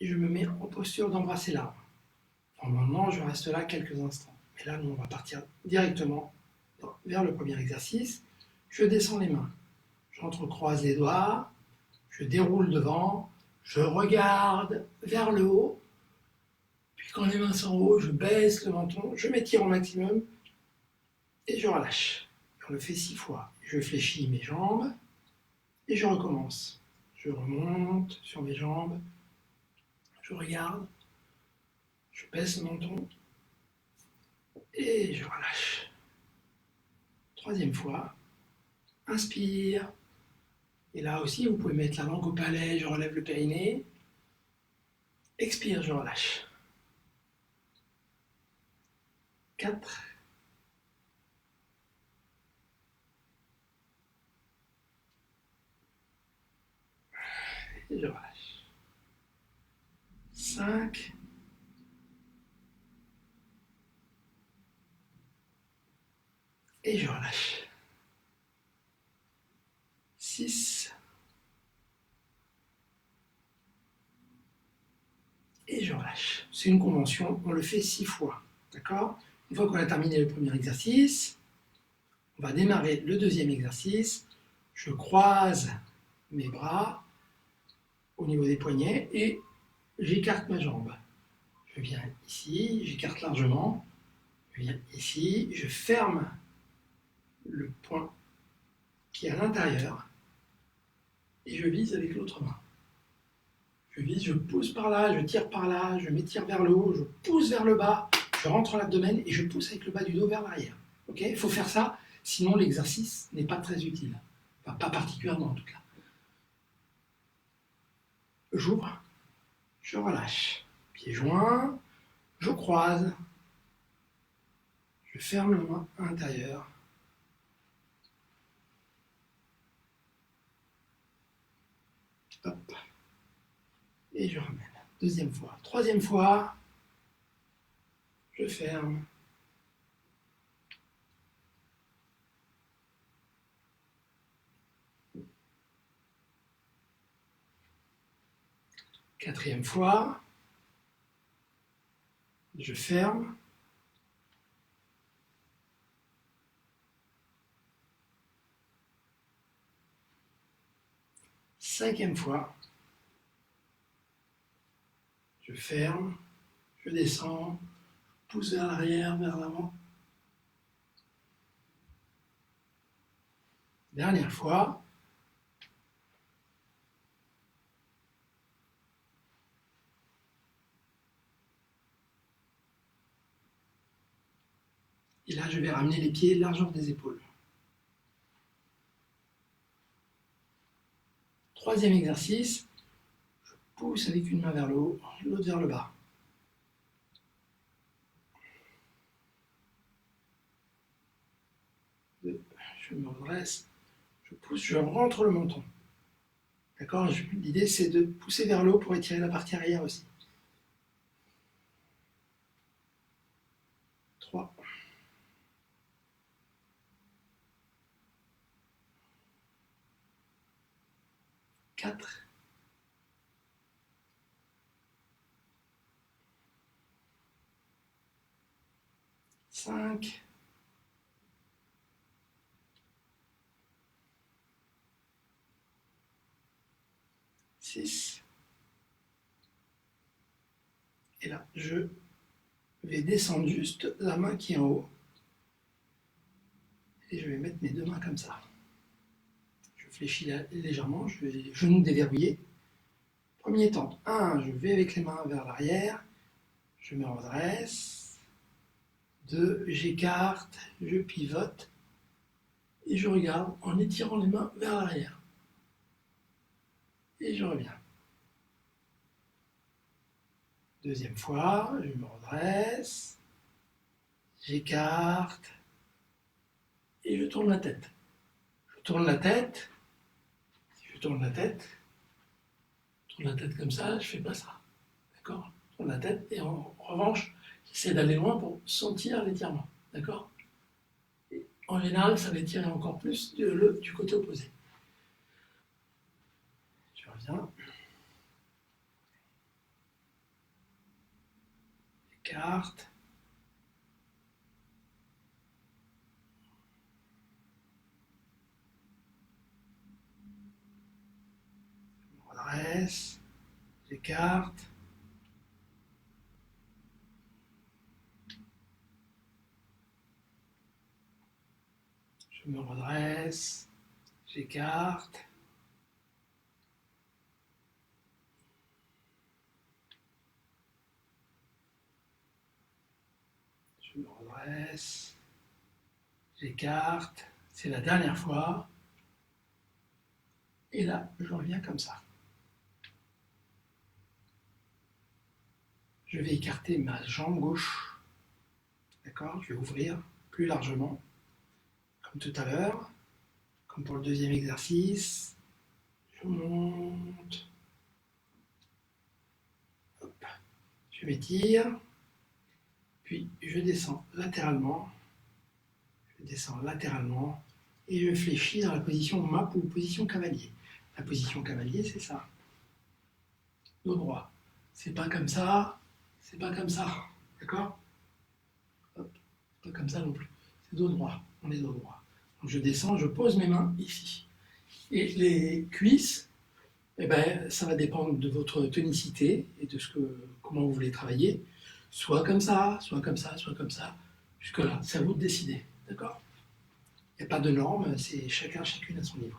et je me mets en posture d'embrasser l'arbre. Normalement, je reste là quelques instants. Mais là, nous, on va partir directement vers le premier exercice. Je descends les mains. J'entrecroise les doigts. Je déroule devant. Je regarde vers le haut. Puis quand les mains sont en haut, je baisse le menton. Je m'étire au maximum. Et je relâche. On le fait 6 fois. Je fléchis mes jambes. Et je recommence. Je remonte sur mes jambes. Je regarde. Je baisse le menton. Et je relâche. Troisième fois. Inspire. Et là aussi, vous pouvez mettre la langue au palais, je relève le périnée. Expire, je relâche. 4. Et je relâche. 5. Et je relâche. 6. Et je relâche. C'est une convention, on le fait 6 fois. D'accord? Une fois qu'on a terminé le premier exercice, on va démarrer le deuxième exercice. Je croise mes bras au niveau des poignets et j'écarte ma jambe. Je viens ici, j'écarte largement. Je viens ici, je ferme le point qui est à l'intérieur et je vise avec l'autre main. Je vise, je pousse par là, je tire par là, je m'étire vers le haut, je pousse vers le bas, je rentre l'abdomen et je pousse avec le bas du dos vers l'arrière. Okay, il faut faire ça, sinon l'exercice n'est pas très utile. Enfin, pas particulièrement en tout cas. J'ouvre, je relâche. Pieds joints, je croise, je ferme la main intérieure. Hop. Et je ramène. Deuxième fois. Troisième fois, je ferme. Quatrième fois, Je ferme. Cinquième fois. Je ferme. Je descends. Pousse vers l'arrière, vers l'avant. Dernière fois. Et là, je vais ramener les pieds largeur des épaules. Troisième exercice. Je pousse avec une main vers le haut, l'autre vers le bas. Je me redresse. Je pousse, je rentre le menton. D'accord? L'idée, c'est de pousser vers le haut pour étirer la partie arrière aussi. 3. 4. 5. 6. Et là, je vais descendre juste la main qui est en haut. Et je vais mettre mes deux mains comme ça. Je fléchis légèrement, je vais les genoux déverrouillés. Premier temps, 1, je vais avec les mains vers l'arrière. Je me redresse. 2, j'écarte, je pivote. Et je regarde en étirant les mains vers l'arrière. Et je reviens. Deuxième fois, je me redresse, j'écarte et je tourne la tête. Je tourne la tête, si je tourne la tête comme ça, je fais pas ça. D'accord? Je tourne la tête et en revanche, j'essaie d'aller loin pour sentir l'étirement. D'accord? En général, ça va étirer encore plus du côté opposé. Je reviens, j'écarte. Je me redresse, j'écarte. Je me redresse, j'écarte. Je me redresse, j'écarte. C'est la dernière fois. Et là, je reviens comme ça. Je vais écarter ma jambe gauche. D'accord? Je vais ouvrir plus largement, comme tout à l'heure, comme pour le deuxième exercice. Je monte. Hop. Je m'étire. Puis je descends latéralement. Je descends latéralement. Et je fléchis dans la position map ou position cavalier. La position cavalier, c'est ça. Dos droit. C'est pas comme ça. C'est pas comme ça. D'accord? Hop. Pas comme ça non plus. C'est dos droit. On est dos droit. Donc je descends, je pose mes mains ici. Et les cuisses, eh ben, ça va dépendre de votre tonicité et de comment vous voulez travailler. Soit comme ça, soit comme ça, soit comme ça. Jusque-là, c'est à vous de décider. D'accord? Il n'y a pas de norme, c'est chacune à son niveau.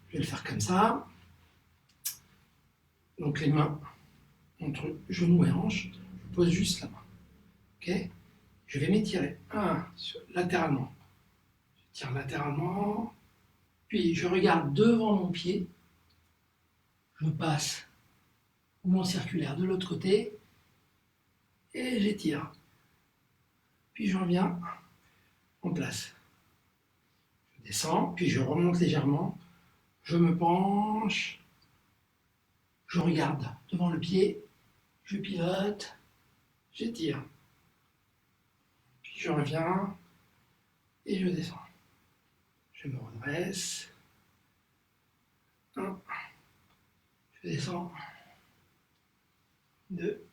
Je vais le faire comme ça. Donc les mains entre genoux et hanches, je pose juste la main. Ok? Je vais m'étirer. Latéralement. Je tire latéralement. Puis je regarde devant mon pied. Je passe mouvement circulaire de l'autre côté. Et j'étire. Puis je reviens en place. Je descends, puis je remonte légèrement. Je me penche. Je regarde devant le pied. Je pivote. J'étire. Puis je reviens et je descends. Je me redresse. 1. Je descends. 2.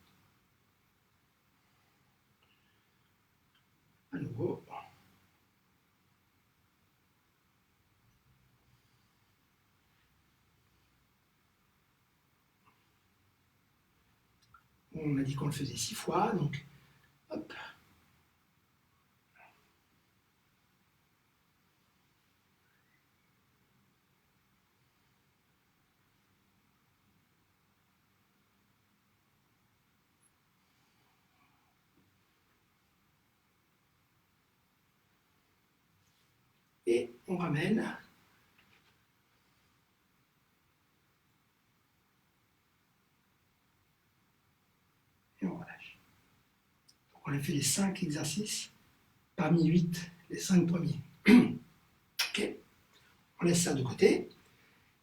On a dit qu'on le faisait 6 fois, donc hop. Et on ramène. Et on relâche. Donc on a fait les 5 exercices, parmi 8, les 5 premiers. Ok, on laisse ça de côté.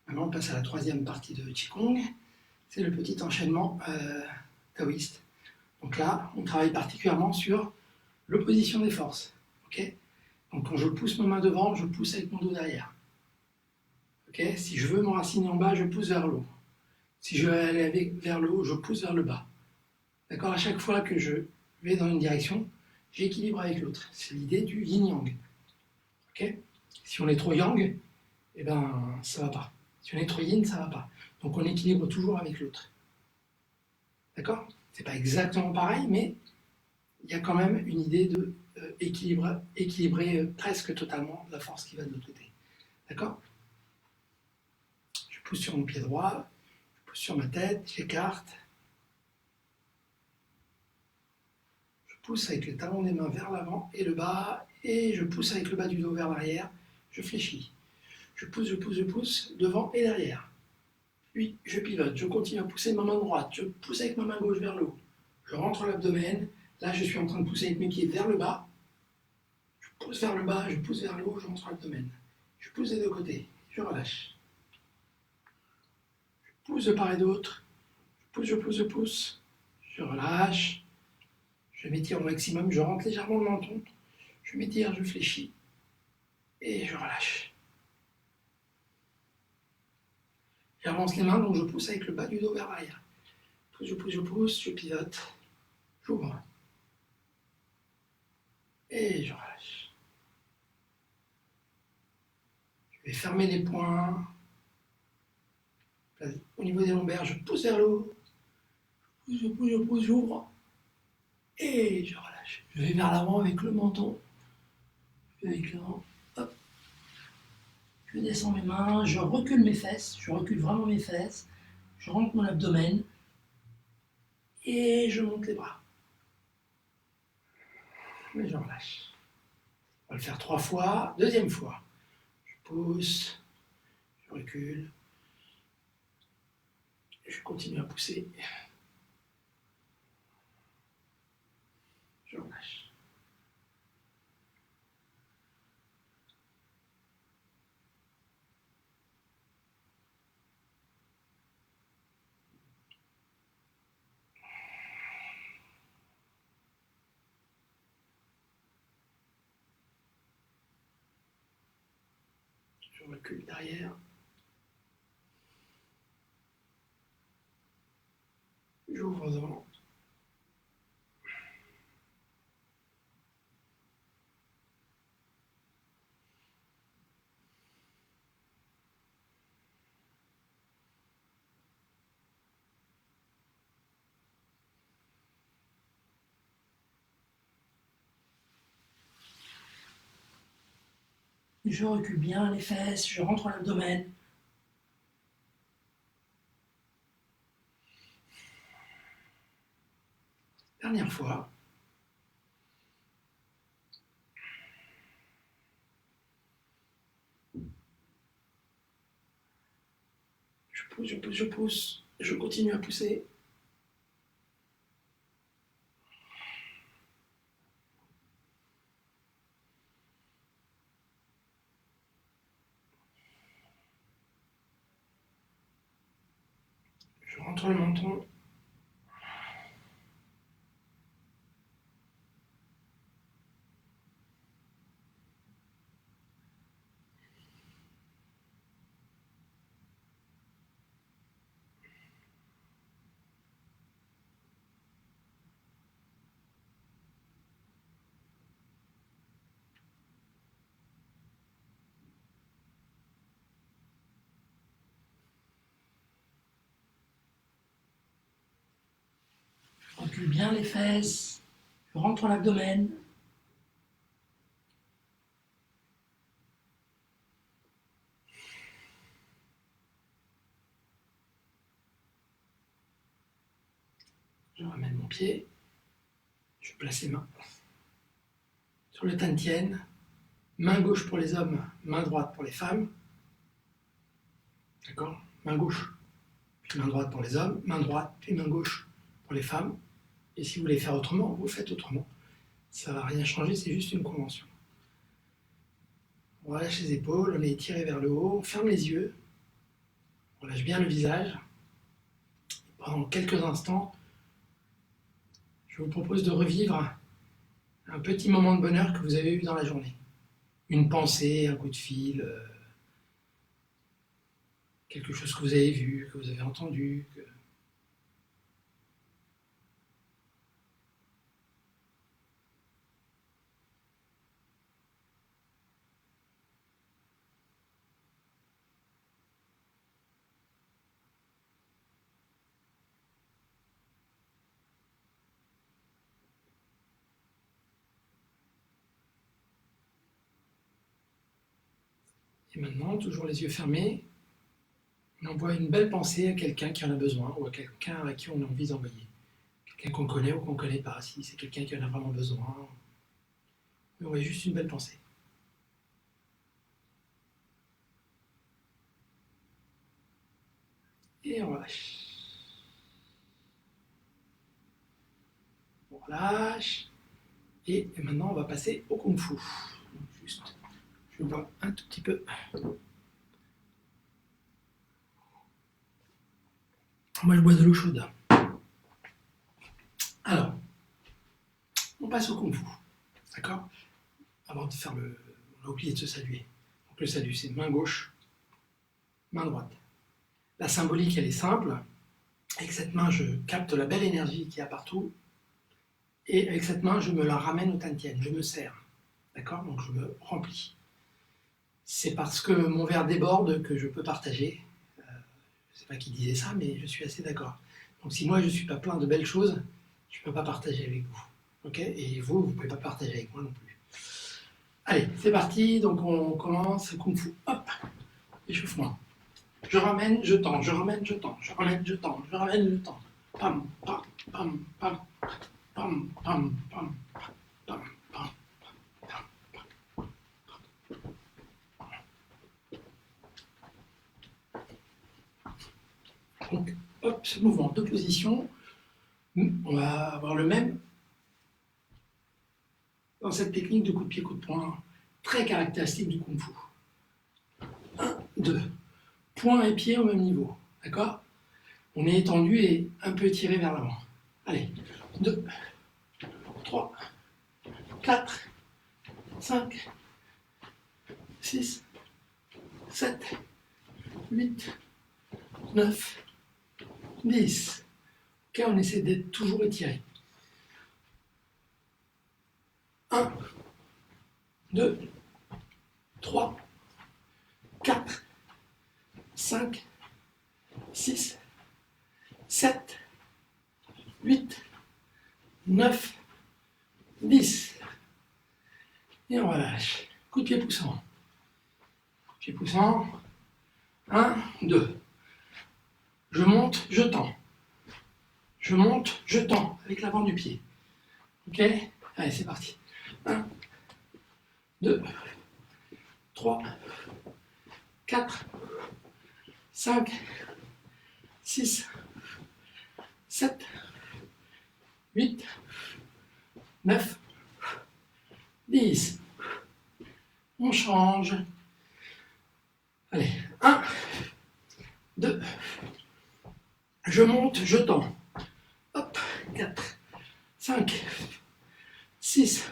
Maintenant on passe à la troisième partie de Qigong. C'est le petit enchaînement taoïste. Donc là, on travaille particulièrement sur l'opposition des forces. Okay, donc quand je pousse ma main devant, je pousse avec mon dos derrière. Okay, si je veux m'enraciner en bas, je pousse vers le haut. Si je veux aller vers le haut, je pousse vers le bas. D'accord. À chaque fois que je vais dans une direction, j'équilibre avec l'autre. C'est l'idée du yin-yang. Okay, si on est trop yang, eh ben, ça ne va pas. Si on est trop yin, ça ne va pas. Donc on équilibre toujours avec l'autre. D'accord. C'est pas exactement pareil, mais il y a quand même une idée de équilibrer presque totalement la force qui va de l'autre côté. D'accord. Je pousse sur mon pied droit, je pousse sur ma tête, j'écarte. Je pousse avec les talons des mains vers l'avant et le bas, et je pousse avec le bas du dos vers l'arrière, je fléchis. Je pousse, devant et derrière. Puis je pivote, je continue à pousser ma main droite, je pousse avec ma main gauche vers le haut. Je rentre l'abdomen, là je suis en train de pousser avec mes pieds vers le bas. Je pousse vers le bas, je pousse vers le haut, je rentre l'abdomen. Je pousse des deux côtés, je relâche. Je pousse de part et d'autre, je pousse, je relâche. Je m'étire au maximum, je rentre légèrement le menton, je m'étire, je fléchis, et je relâche. J'avance les mains, donc je pousse avec le bas du dos vers l'arrière. Je pousse, je pivote, j'ouvre, et je relâche. Je vais fermer les poings. Au niveau des lombaires, je pousse vers le haut, je pousse, j'ouvre, et je relâche. Je vais vers l'avant avec le menton, avec l'avant, hop. Je descends mes mains, je recule mes fesses, je recule vraiment mes fesses, je rentre mon abdomen, et je monte les bras. Mais je relâche. On va le faire 3 fois. Deuxième fois. Je pousse, je recule, je continue à pousser, je relâche. Je recule derrière, j'ouvre devant. Je recule bien les fesses, je rentre l'abdomen. Dernière fois. Je pousse, je continue à pousser. Je rentre le menton. Gonfle bien les fesses. Je rentre l'abdomen. Je ramène mon pied. Je place les mains sur le Tantien. Main gauche pour les hommes, main droite pour les femmes. D'accord? Main gauche, puis main droite pour les hommes, main droite, puis main gauche pour les femmes. Et si vous voulez faire autrement, vous faites autrement. Ça ne va rien changer, c'est juste une convention. On relâche les épaules, on est tiré vers le haut, on ferme les yeux, on lâche bien le visage. Pendant quelques instants, je vous propose de revivre un petit moment de bonheur que vous avez eu dans la journée. Une pensée, un coup de fil, quelque chose que vous avez vu, que vous avez entendu. Et maintenant, toujours les yeux fermés, on envoie une belle pensée à quelqu'un qui en a besoin ou à quelqu'un à qui on a envie d'envoyer. Quelqu'un qu'on connaît ou qu'on ne connaît pas, si c'est quelqu'un qui en a vraiment besoin. On envoie juste une belle pensée. Et on relâche. On relâche. Et maintenant, on va passer au Kung Fu. Donc juste, je bois un tout petit peu. Moi, je bois de l'eau chaude. Alors, on passe au Kung Fu. D'accord? Avant de faire le... On a oublié de se saluer. Donc le salut, c'est main gauche, main droite. La symbolique, elle est simple. Avec cette main, je capte la belle énergie qu'il y a partout. Et avec cette main, je me la ramène au Tantien. Je me sers. D'accord? Donc je me remplis. C'est parce que mon verre déborde que je peux partager. Je ne sais pas qui disait ça, mais je suis assez d'accord. Donc si moi, je ne suis pas plein de belles choses, je ne peux pas partager avec vous. Ok? Et vous ne pouvez pas partager avec moi non plus. Allez, c'est parti. Donc on commence. Kung Fu. Hop! Échauffement. Je ramène, je tends, je ramène, je tends, je ramène, je tends, je ramène, je tends. Pam, pam, pam, pam, pam, pam, pam, pam, pam, pam. Donc, hop, ce mouvement de position, on va avoir le même dans cette technique de coup de pied, coup de poing, très caractéristique du Kung Fu. 1, 2. Poing et pied au même niveau. D'accord? On est étendu et un peu étiré vers l'avant. Allez, 2, 3, 4, 5, 6, 7, 8, 9, 10. Ok, on essaie d'être toujours étiré. 1, 2, 3, 4, 5, 6, 7, 8, 9, 10. Et on relâche. Coup de pied poussant. Pied poussant. 1, 2. Je monte, je tends. Je monte, je tends avec l'avant du pied. Ok? Allez, c'est parti. 1, 2, 3, 4, 5, 6, 7, 8, 9, 10. On change. Allez, 1, 2, je monte, je tends. Hop, 4, 5, 6,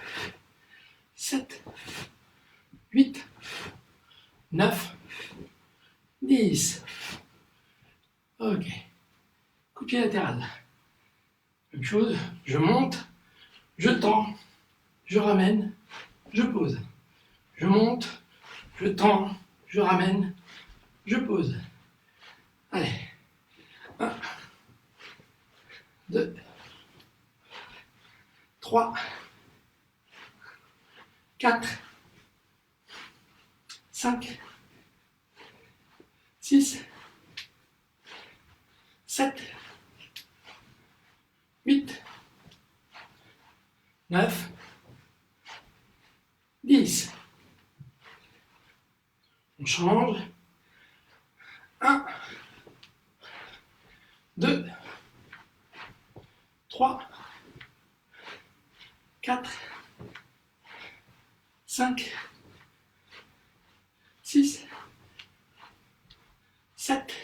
7, 8, 9, 10. Ok. Coup de pied latéral. Même chose, je monte, je tends, je ramène, je pose. Je monte, je tends, je ramène, je pose. Allez. 1, 2, 3, 4, 5, 6, 7, 8, 9, 10. On change. 1, 2, 3, 4, 5, 6, 7,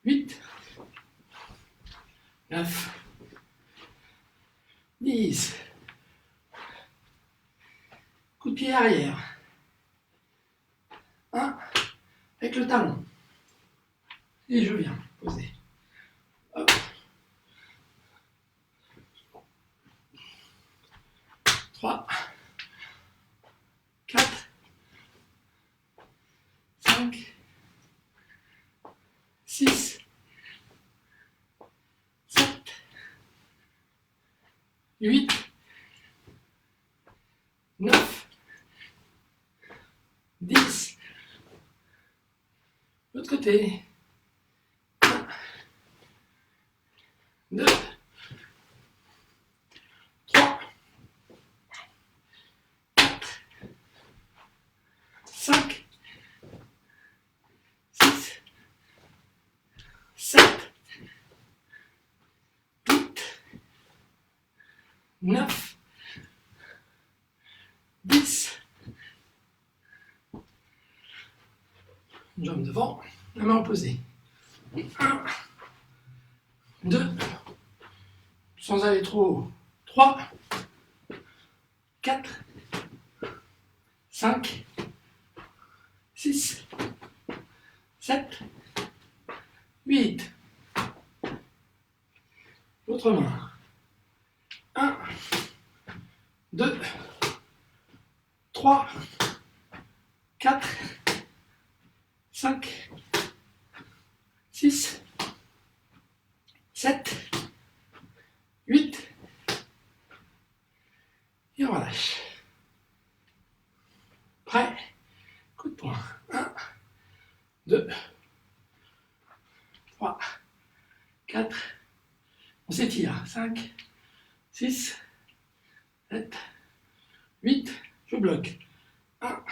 8, 9, 10. Coup de pied arrière. 1, avec le talon. Et je viens poser. Hop. 3, 4, 5, 6, 7, 8, 9, 10. L'autre côté. 1, 2, 3, 4, 5, 6, 7, 8, 9, 10. Une jambe devant, la main opposée. 1, 2, sans aller trop haut. 3, 4, 5, 6, 7, 8. L'autre main. 1, 2, 3, 4, 5, 6, 7, 8. Et on relâche. Prêt? Coup de poing. 1, 2, 3, 4. On s'étire. 5, 6, 7, 8. Je bloque. 1,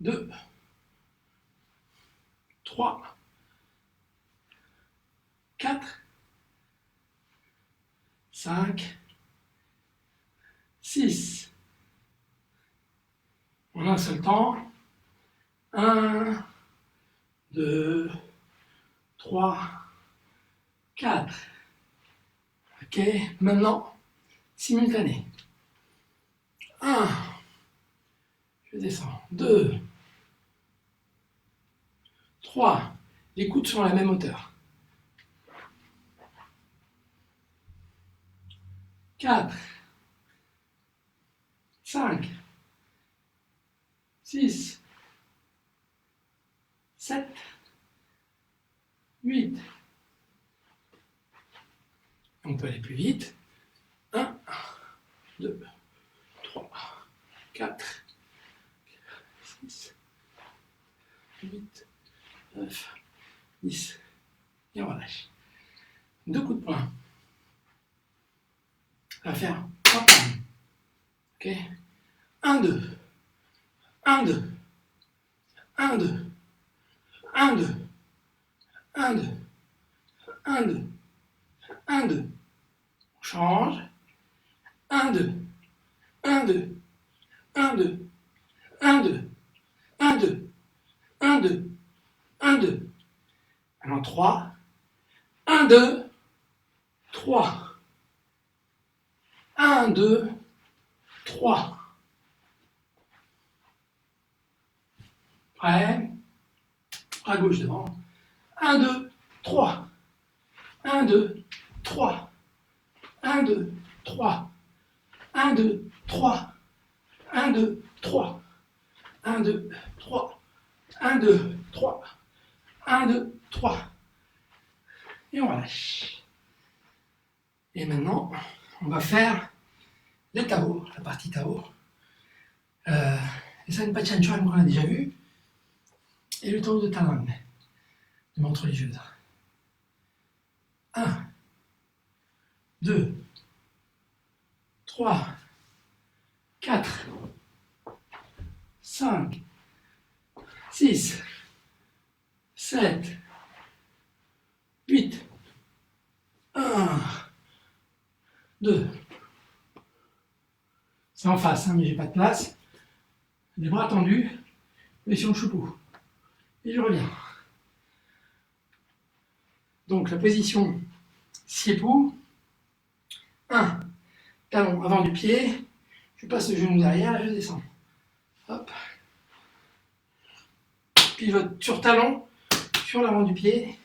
2, 3, 4, 5, 6. En un seul temps. 1, 2, 3, 4. Ok, maintenant, simultané. 1, je descends. 2, 3, les coudes sont à la même hauteur. 4, 5, 6, 7, 8. On peut aller plus vite. 1, 2, 3, 4, 6, 8, 9, 10. Et on relâche. 2 coups de poing. On va faire 3 palmes. Ok? 1, 2. 1, 2. 1, 2. 1, 2. 1, 2. 1, 2. 1, 2. On change. 1, 2. 1, 2. 1, 2. 1, 2. 1, 2. 1, 2. 1, 2. Alors 3. 1, 2. 3. 1, 2. 3. Prêt? À gauche devant. 1, 2, 3. 1, 2, 3. 1, 2, 3. 1, 2, 3. 1, 2, 3. 1, 2, 3. 1, 2, 3. 1, 2, 3. Et on relâche. Et maintenant, on va faire les Tao, la partie Tao. Et ça, une Pachan Chuan qu'on a déjà vu. Et le Tao de Talang, de montre religieuse. 1, 2, 3, 4, 5, 6, 7, 8, 1, 2. C'est en face, hein, mais j'ai pas de place. Les bras tendus, position choupou. Et je reviens. Donc la position siepou. 1, talon avant du pied. Je passe le genou derrière et je descends. Hop. Pivote sur talon, sur l'avant du pied.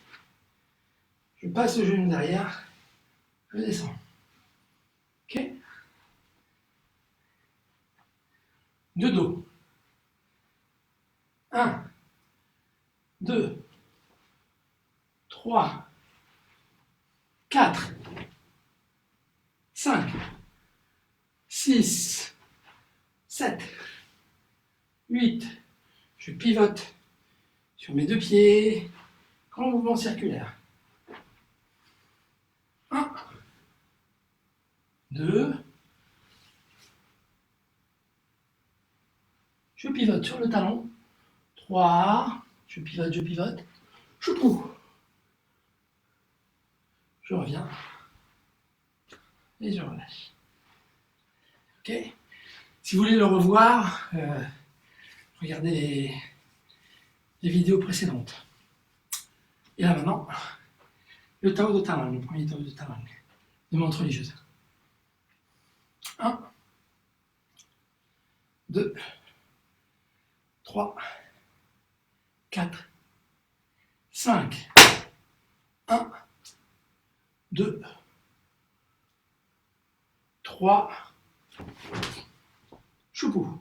Je passe le genou derrière, je descends. Ok? De dos. 1, 2, 3, 4, 5, 6, 7, 8. Je pivote sur mes deux pieds. Grand mouvement circulaire. 1, 2. Je pivote sur le talon. 3. Je pivote. Je pousse. Je reviens. Et je relâche. Ok? Si vous voulez le revoir, regardez les vidéos précédentes. Et là maintenant, le Tao de Talang, le premier Tao de Talang, de montre religieuse. 1, 2, 3, 4, 5, 1, 2, 3, choupou.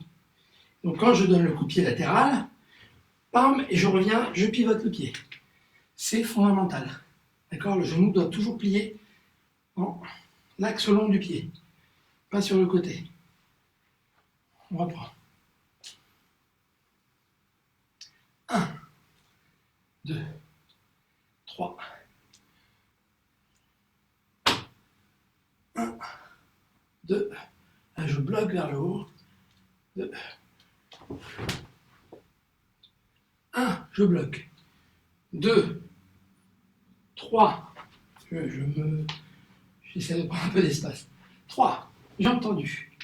Donc quand je donne le coup de pied latéral, pam, et je reviens, je pivote le pied. C'est fondamental. D'accord? Le genou doit toujours plier dans l'axe long du pied, pas sur le côté. On reprend. 1, 2, 3, 1, 2, là je bloque vers le haut, 2, 1, je bloque, 2, 3, j'essaie de prendre un peu d'espace, 3, jambes tendues.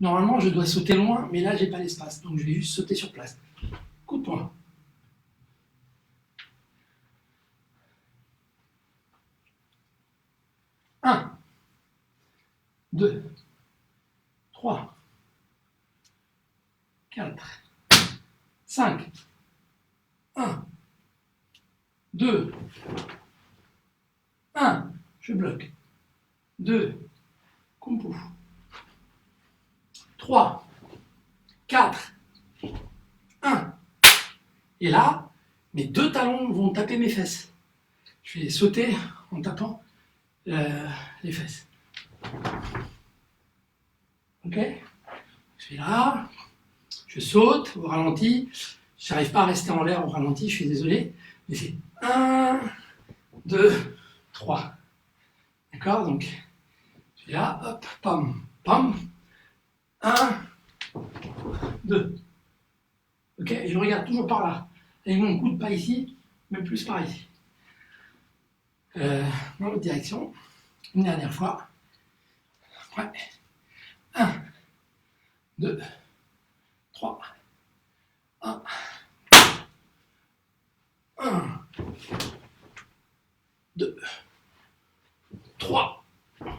Normalement je dois sauter loin, mais là j'ai pas l'espace, donc je vais juste sauter sur place. Coup de poing. 1, 2, 3, 4, 5, 1, 2, 1, je bloque, 2, kumpu, 3, 4, 1, et là, mes deux talons vont taper mes fesses. Je vais sauter en tapant les fesses. Ok? Je suis là, je saute au ralenti, je n'arrive pas à rester en l'air au ralenti, je suis désolé, mais c'est 1, 2, 3. D'accord? Donc, je suis là, hop, pam, pam, 1, 2. Ok? Et je regarde toujours par là, avec mon coude pas ici, mais plus par ici. Dans l'autre direction, une dernière fois. Ouais. 1, 2, 3, 1, 1, 2, 3, 1.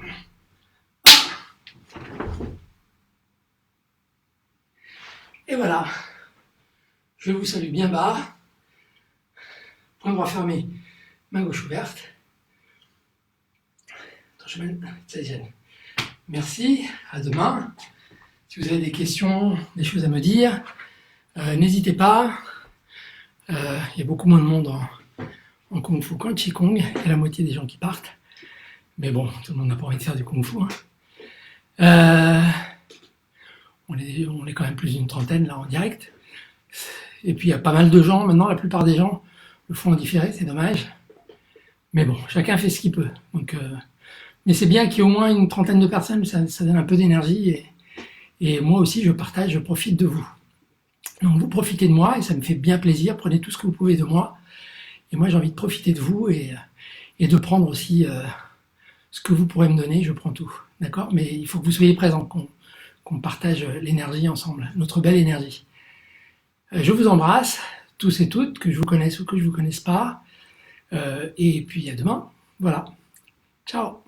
Et voilà, je vous salue bien bas, point droit fermé, main gauche ouverte. Merci, à demain. Si vous avez des questions, des choses à me dire, n'hésitez pas. Il y a beaucoup moins de monde en Kung Fu qu'en Qigong, il y a la moitié des gens qui partent. Mais bon, tout le monde n'a pas envie de faire du kung-fu, hein. Euh, on est quand même plus d'une trentaine là en direct. Et puis il y a pas mal de gens, maintenant la plupart des gens le font en différé, c'est dommage. Mais bon, chacun fait ce qu'il peut. Mais c'est bien qu'il y ait au moins une trentaine de personnes, ça donne un peu d'énergie. Et moi aussi, je partage, je profite de vous. Donc vous profitez de moi et ça me fait bien plaisir. Prenez tout ce que vous pouvez de moi. Et moi, j'ai envie de profiter de vous et de prendre aussi ce que vous pourrez me donner. Je prends tout. D'accord? Mais il faut que vous soyez présents, qu'on partage l'énergie ensemble, notre belle énergie. Je vous embrasse, tous et toutes, que je vous connaisse ou que je vous connaisse pas. Et puis à demain. Voilà. Ciao.